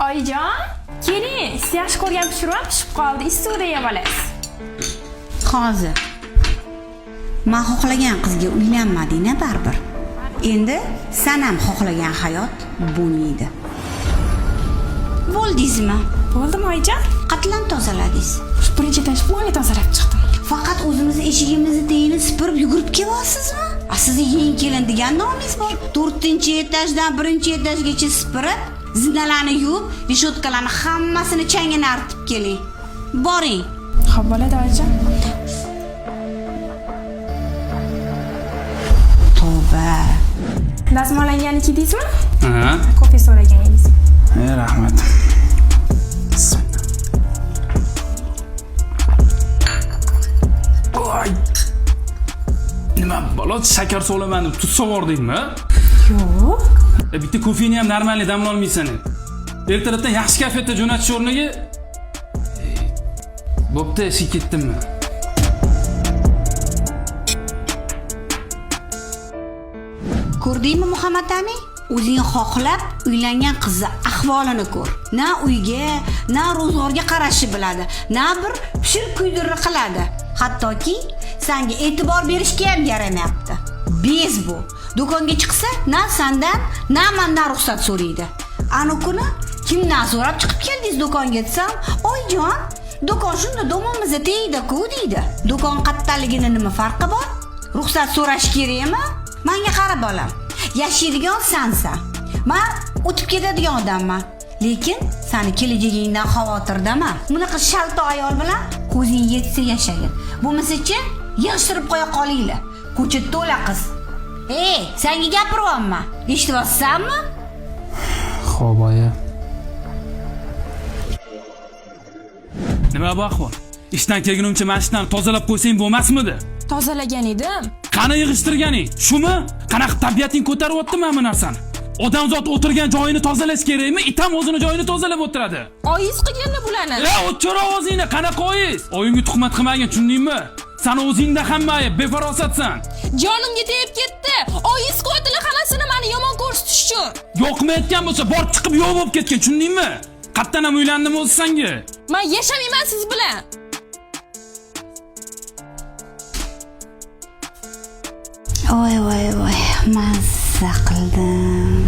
Oyijon, keling, siz yaxshi ko'rgan pishirib qoldi, issiqda yeb olasiz. Hozir. Men xohlagan qizga uylanmading-a baribir. Endi sen ham xohlagan hayot bo'lmaydi. Bo'ldingizmi? Bo'ldim oyijon. Qatlan tozaladingiz. Birinchidan shunga tozalab chiqdim. Faqat o'zimiz eshigimizni teyini supurib yugurib kelyapsizmi? Sizni yeng kelin degan nomingiz bor. 4-etajdan 1-etajgacha supurib, zinalarni yuvib, reshotkalarni hammasini changini artib keling. Boring. Xo'p, bo'ladi oyijon. Tavba. Dazmollangani kiydingizmi? Ha. Kofe so'raganingiz. Rahmat. Voy. Nima bo'ldi? Shakar solaman deb tuz sovurdingmi? Yo'q. Bitta kofeni ham normalniy damla olmaysan. Ertalabdan yaxshi kafeta jo'natish o'rniga bo'pti, ishga ketdimmi? Ko'rdingmi Muhammad Amin? O'zing xohlab uylangan qizni ahvolini ko'r. Na uyga, na ro'zg'orga qarashi biladi, na bir pishir kuydirni qiladi. Hattoki senga e'tibor berishga ham yaramayapti. Bez bu. Do'konga chiqsa, na sendan, na mendan ruxsat so'raydi. Ana kuni kimdan so'rab chiqib keldingiz do'konga desam, "Oyjon, do'kon shunda domimizda tegdi-ku" deydi. Do'kon qattaligini nima farqi bor? Ruxsat so'rash kerakmi? Menga qara bolam. Yashaydigan sensan. Men o'tib ketadigan odamman. Lekin seni kelajagingdan xavotirdaman. Bunaqa shalto ayol bilan ko'zing yetsa yashagin. Bo'lmasa-chi, yig'ishtirib qo'ya qolinglar. Ko'cha to'la qiz. Senga gapiryapman. Eshityapsanmi? Xo'p, oyi. Nima bu ahvol? Ishdan kelgunimcha mashinani tozalab qo'ysang bo'lmasmidi? Tozalagan edim. Qani yig'ishtirganing? Shumi? Qanaqa tabiating ko'taryapti mana bu narsani? Odamzod o'tirgan joyini tozalash kerakmi? It ham o'zini joyini tozalab o'tiradi. Oyingiz qilganlar bularni. O'chir ovozingni, qanaqa oyingiz? Oyingga tuhmat qilmagin, tushundingmi? Sen o'zingda hamma ayb, befarosatsan. Jonimga tegib ketdi. Oyingiz qilyaptilar hammasini meni yomon ko'rsatish uchun. Yo'qmayotgan bo'lsa, borib chiqib yo'q bo'lib ketgan, tushundingmi? Qattan ham uylandim o'zi senga. Men yashamayman siz bilan. Voy, mazza qildim.